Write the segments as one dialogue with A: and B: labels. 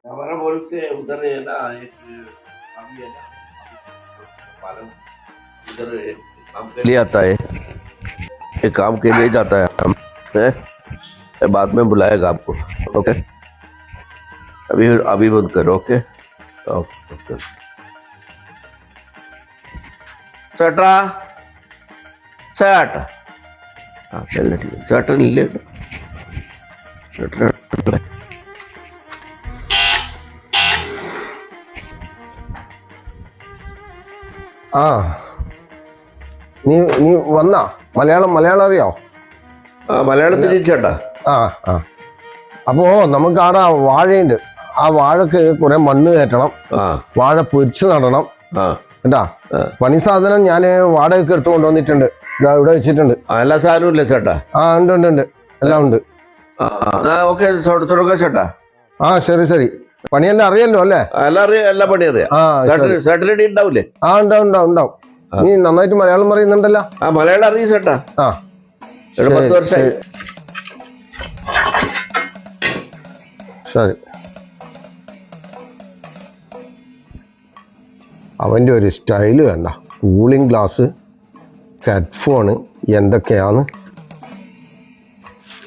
A: हमारा बोल से उधर है ना एक अभी है ना पालम उधर एक काम के लिए आता है, एक काम के लिए जाता है हम बाद में बुलाएगा आपको। ओके अभी अभी बंद करो। ओके ओके सटा सट हाँ चलना ठीक है सटर ले
B: ആ നീ നീ വന്നാ മലയാളം അറിയോ?
A: മലയാളത്തിൽ ചേട്ടാ.
B: ആ ആ അപ്പോൾ നമുക്ക് അവിടെ വാഴയുണ്ട്. ആ വാഴക്ക് കുറെ മണ്ണ് കയറ്റണം, വാഴ പൊരിച്ച് നടണം കേട്ടാ. പണി സാധനം ഞാൻ വാടകയ്ക്ക് എടുത്ത് കൊണ്ടുവന്നിട്ടുണ്ട്, ഇതാ ഇവിടെ വെച്ചിട്ടുണ്ട്.
A: എല്ലാ സാധനവും ഇല്ല ചേട്ടാ?
B: ആ ഉണ്ട് ഉണ്ട് ഉണ്ട് എല്ലാം ഉണ്ട്.
A: ഓക്കെ തുടങ്ങാം ചേട്ടാ.
B: ആ ശരി ശരി, പണിയെല്ലാം അറിയല്ലോ അല്ലേ?
A: എല്ലാ പണി അറിയാം. സാറ്റർഡേ ഉണ്ടാവില്ലേ?
B: ആ ഉണ്ടാവും ഉണ്ടാവും. നീ നന്നായിട്ട് മലയാളം പറയുന്നുണ്ടല്ലോ.
A: ആ മലയാളം അറിയും ചേട്ടാ.
B: ആ
A: 10 വർഷമായി.
B: ശരി. അവൻ്റെ ഒരു സ്റ്റൈല് വേണ്ട, കൂളിംഗ് ഗ്ലാസ്, ഹെഡ്ഫോണ്, എന്തൊക്കെയാണ്.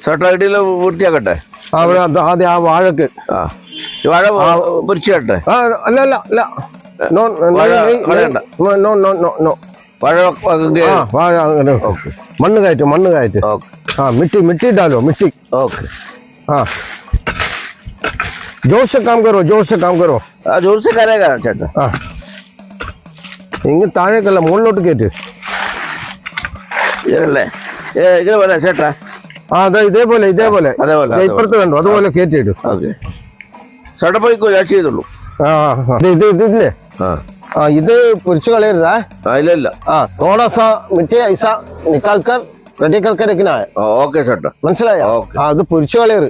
A: സാറ്റർഡേയിൽ വൃത്തിയാക്കട്ടെ.
B: അവിടെ ആദ്യം ആ വാഴക്ക്
A: വാഴ പൊരിച്ചു കേട്ടെ.
B: അല്ല അല്ല അല്ല no no no no no
A: വാഴ
B: വാഴ അങ്ങനെ മണ്ണ് കയറ്റ്. ആ മിട്ടി ഇട്ടാലോ മിട്ടി.
A: ഓക്കെ
B: हाँ जोर से काम करो जोर से
A: करेगा ചേട്ടാ.
B: ആ ഇങ്ങ് താഴേക്കല്ല മുകളിലോട്ട് കയറ്റ്.
A: ഇതല്ലേ ഇങ്ങനെ പോലെ ചേട്ടാ?
B: ആ അതെ ഇതേപോലെ ഇപ്പുറത്ത് കണ്ടോ അതുപോലെ കയറ്റിയിടും.
A: ഓക്കെ ചേട്ടാ പോയിക്കോ, ഞാൻ ചെയ്തോളൂ.
B: ആ ഇതില്ലേ? ആ ഇത് പൊരിച്ചു കളയരുതാ.
A: ഇല്ല
B: ആ थोड़ा सा मिट्टी ऐसा निकाल कर रेडी करके रखना है.
A: ഓക്കെ ചേട്ടാ
B: മനസ്സിലായോ? ആ അത് പൊരിച്ചു കളയരുത്.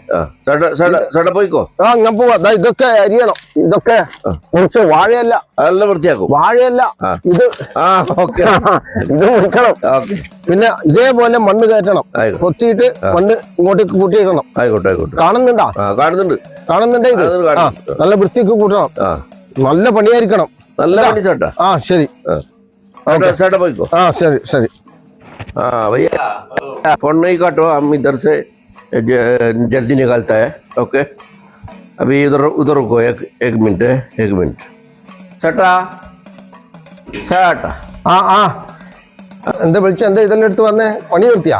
A: ചേട്ടാ പോയിക്കോ.
B: ആ ഞാൻ പോവാ. ഇതൊക്കെ അരിയണം, ഇതൊക്കെ മുറിച്ച് വാഴയല്ല,
A: അതെല്ലാം വൃത്തിയാക്കും.
B: വാഴയല്ല ഇത്.
A: ഓക്കെ
B: ഇത് മുറിക്കണം. പിന്നെ ഇതേപോലെ മണ്ണ് കയറ്റണം, കൊത്തിയിട്ട് മണ്ണ് ഇങ്ങോട്ടേക്ക് കൂട്ടിയിടണം.
A: ആയിക്കോട്ടെ.
B: കാണുന്നുണ്ടോ? കാണുന്നുണ്ടേ ഇത്. നല്ല വൃത്തിക്ക് കൂട്ടണം, നല്ല പണിയായിരിക്കണം.
A: നല്ല പണി ചേട്ടാ.
B: ആ ശരി
A: ചേട്ടാ പോയിക്കോ.
B: ആ ശരി.
A: हाँ भैया फोन नहीं काटो, हम इधर से जल्दी निकालता है. ओके अभी उधर रुको एक मिनट. सटा
B: ആ ആ എന്താ വിളിച്ച? എന്താ ഇതെല്ലാം എടുത്ത് വന്നേ? പണി നിർത്തിയാ?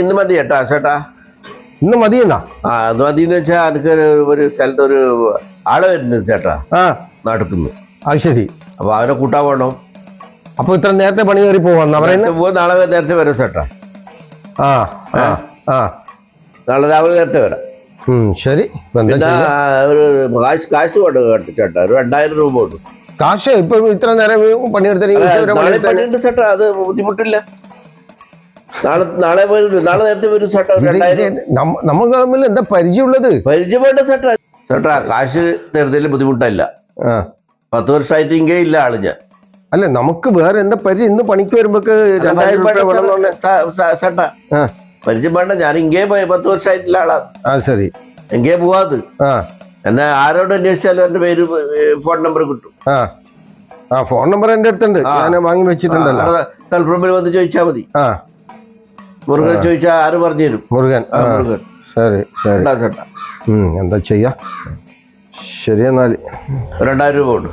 A: ഇന്ന് മതി ചേട്ടാ. ചേട്ടാ
B: ഇന്ന് മതിയെന്നാ?
A: അത് മതിയെന്ന് വെച്ചാൽ എനിക്ക് ഒരു സ്ഥലത്ത് ഒരു ആള് വരുന്നത് ചേട്ടാ, നാട്ടിൽ.
B: അത് ശരി.
A: അപ്പൊ അവരെ കൂട്ടാൻ വേണം.
B: അപ്പൊ ഇത്ര നേരത്തെ പണി കയറി പോവാന്ന് പറയുന്നത്?
A: നാളെ നേരത്തെ വരാം ചേട്ടാ. നാളെ രാവിലെ നേരത്തെ വരാം.
B: ശരി.
A: ഒരു കാശ് കൊണ്ട് ചേട്ടാ, ഒരു 2000 രൂപ കൊണ്ട്.
B: കാശ് ഇപ്പൊ ഇത്ര നേരം പണിയെടുത്ത
A: ചേട്ടാ? അത് ബുദ്ധിമുട്ടില്ല. നാളെ നേരത്തെ വരും ചേട്ടാ. 2000
B: നമുക്ക് തമ്മിൽ എന്താ പരിചയമുള്ളത്?
A: പരിചയപ്പെട്ട ചേട്ടാ കാശ് നേരത്തെ ബുദ്ധിമുട്ടല്ല. 10 വർഷമായിട്ട് ഇങ്ങനെ ഇല്ല ആള് ഞാൻ.
B: അല്ല നമുക്ക് വേറെ എന്താ പരിചയം? ഇന്ന് പണിക്ക് വരുമ്പോ 2000
A: ചേട്ടാ പരിചയം വേണ്ട. ഞാൻ ഇങ്ങേ 10 വർഷമായിട്ടുള്ള ആളാണ്.
B: ശരി.
A: എങ്കേ പോവാത് എന്നെ ആരോട് അന്വേഷിച്ചാലും എന്റെ പേര് ഫോൺ നമ്പർ കിട്ടും.
B: ഫോൺ നമ്പർ എന്റെ അടുത്തുണ്ട്, ഞാൻ വാങ്ങി വെച്ചിട്ടുണ്ടല്ലോ.
A: തലപ്പുറമ്പിൽ വന്ന് ചോദിച്ചാൽ മതി. മുരുകൻ ചോദിച്ചാ ആര് പറഞ്ഞു തരും? മുരുകൻ.
B: ശരി
A: ചേട്ടാ
B: എന്താ ചെയ്യാ? ശരി എന്നാല്
A: 2000 രൂപ ഉണ്ട്.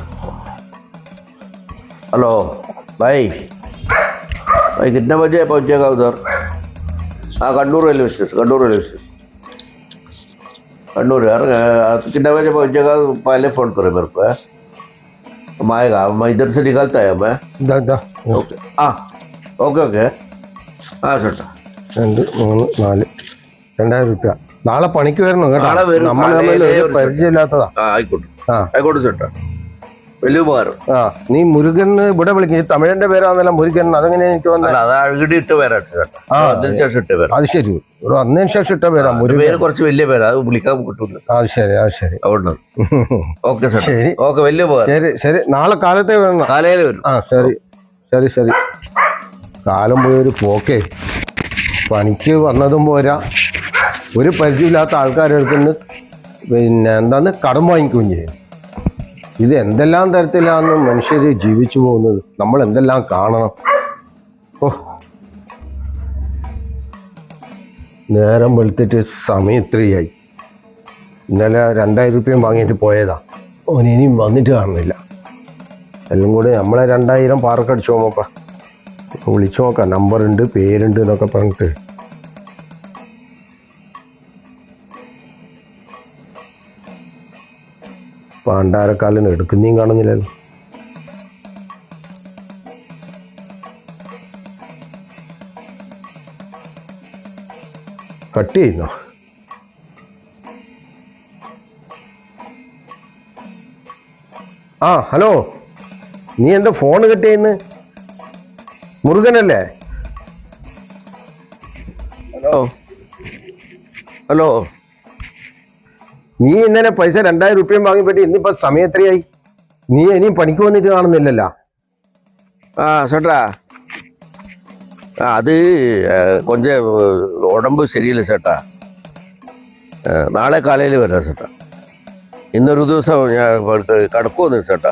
A: हेलो भाई कितने बजे पहुंचेगा उधर? हाँ कन्नूर रेलवे स्टेशन. कन्नूर यार कितने बजे पहुंचेगा पहले फ़ोन करो मेरे को. हम आएगा, मैं इधर से निकलता है मैं. ओके ओके हाँ ചേട്ടാ.
B: 2 3 4 2000 രൂപ. നാളെ പണിക്ക് വരണം കേട്ടോ. നമ്മൾ പരിചയമില്ലാത്തതാ.
A: ആയിക്കോട്ടെ ചേട്ടാ, വലിയ ഉപകാരം.
B: നീ മുരുകൻ ഇവിടെ വിളിക്കും. തമിഴന്റെ പേരാന്നല്ല മുരുകൻ, അതെങ്ങനെ എനിക്ക് വന്നത്?
A: ഇട്ട് പേരാണ് ചേട്ടാ. അത്
B: ശരി. ഒരു അന്നേന് ശേഷം ഇട്ട പേരാ മുരുകൻ.
A: കുറച്ച് വലിയ പേരാ, അത് വിളിക്കാൻ കിട്ടൂല.
B: ശരി അതുകൊണ്ട്
A: ഓക്കെ ശരി. ഓക്കെ വലിയ ഉപകാരം.
B: ശരി നാളെ കാലത്തെ വരണം.
A: കാലയിൽ വരും.
B: ശരി. കാലം പോയൊരു പോക്കേ. പണിക്ക് വന്നതും പോരാ, ഒരു പരിചയമില്ലാത്ത ആൾക്കാരുടെ അടുത്ത് നിന്ന് പിന്നെ എന്താന്ന് കടം വാങ്ങിക്കുകയും ചെയ്യും. ഇത് എന്തെല്ലാം തരത്തിലാണ് മനുഷ്യർ ജീവിച്ചു പോകുന്നത്, നമ്മൾ എന്തെല്ലാം കാണണം. ഓ, നേരം വെളുത്തിട്ട് സമയം ഇത്രയായി. ഇന്നലെ 2000 രൂപയും വാങ്ങിയിട്ട് പോയതാ. ഓൻ ഇനിയും വന്നിട്ട് കാണുന്നില്ല. എല്ലാം കൂടി നമ്മളെ 2000 പാർക്കടിച്ചു നോക്കാം, വിളിച്ചു നോക്കാം. നമ്പറുണ്ട്, പേരുണ്ട് എന്നൊക്കെ പറഞ്ഞിട്ട്. പാണ്ടാരക്കാലിന് എടുക്കുന്നേം കാണുന്നില്ലല്ലോ. കട്ട് ചെയ്യുന്നോ? ആ ഹലോ, നീ എന്താ ഫോൺ കട്ട് ചെയ്യുന്നു? മുരുകനല്ലേ?
A: ഹലോ ഹലോ,
B: നീ ഇന്നലെ പൈസ 2000 രൂപയും വാങ്ങിപ്പോയിട്ട് ഇന്നിപ്പോ സമയം എത്രയായി? നീ ഇനിയും പണിക്ക് വന്നിട്ട് കാണുന്നില്ലല്ലോ.
A: ആ சேட்டா, அது கொஞ்சம் உடம்பு சரியில்லை சேட்டா. നാളെ കാലയിൽ വരാം ചേട്ടാ. ഇന്നൊരു ദിവസം ഞാൻ കടക്കുമെന്ന് ചേട്ടാ.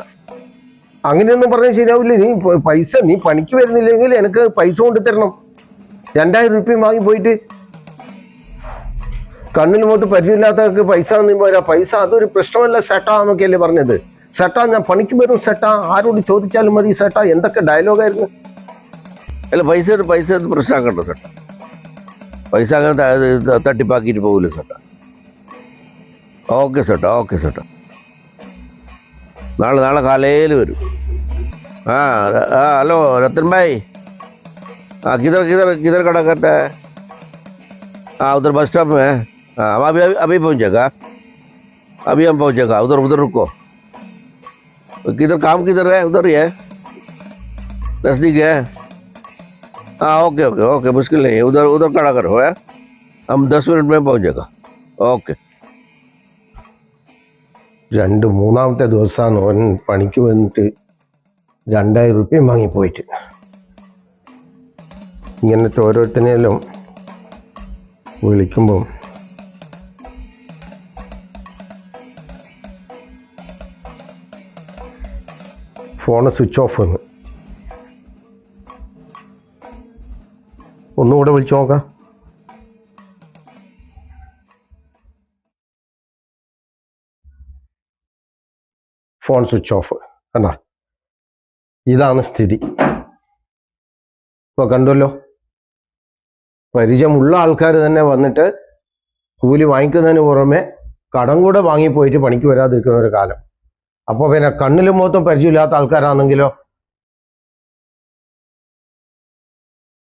B: അങ്ങനെയൊന്നും പറഞ്ഞാൽ ശരിയാവില്ല. നീ പണിക്ക് വരുന്നില്ലെങ്കിൽ എനിക്ക് പൈസ കൊണ്ട് തരണം. 2000 രൂപയും വാങ്ങി പോയിട്ട് കണ്ണിന് മുഖത്ത് പരിചയമില്ലാത്തവർക്ക് പൈസ ഒന്നും പോരാ. പൈസ അതൊരു പ്രശ്നമല്ല സെട്ടാ എന്നൊക്കെയല്ലേ പറഞ്ഞത്. സെട്ടാ, ഞാൻ പണിക്ക് വരും സെട്ടാ, ആരോട് ചോദിച്ചാലും മതി സെട്ടാ. എന്തൊക്കെ ഡയലോഗായിരുന്നു.
A: അല്ല, പൈസ പ്രശ്നമാക്കണ്ട ചേട്ടാ. പൈസ അങ്ങനെ തട്ടിപ്പാക്കിയിട്ട് പോകില്ല ചേട്ടാ. ഓക്കെ ചേട്ടാ. നാളെ കാലയിൽ വരും. हेलो रतन भाई, किधर खड़ा करता है? उधर बस स्टॉप में है। हम अभी पहुंचेगा, अभी हम पहुंचेगा। उधर रुको। किधर है? उधर ही है, नजदीक है। ओके, मुश्किल नहीं है। उधर खड़ा करो है, हम 10 मिनट में पहुंचेगा। ओके.
B: 2-3 ദിവസമാണ് ഓൻ പണിക്ക് വന്നിട്ട് 2000 രൂപയും വാങ്ങിപ്പോയിട്ട്. ഇങ്ങനത്തെ ഓരോരുത്തരെല്ലാം വിളിക്കുമ്പം ഫോണ് സ്വിച്ച് ഓഫ് വന്ന്. ഒന്നുകൂടെ വിളിച്ചു നോക്കാം. Phone switch off. കണ്ടാ, ഇതാണ് സ്ഥിതി. ഇപ്പോൾ കണ്ടല്ലോ, പരിചയമുള്ള ആൾക്കാർ തന്നെ വന്നിട്ട് കൂലി വാങ്ങിക്കുന്നതിന് പുറമെ കടം കൂടെ വാങ്ങിപ്പോയിട്ട് പണിക്ക് വരാതിരിക്കുന്ന ഒരു കാലം. അപ്പോൾ പിന്നെ കണ്ണിലും മൊത്തം പരിചയമില്ലാത്ത ആൾക്കാരാണെങ്കിലോ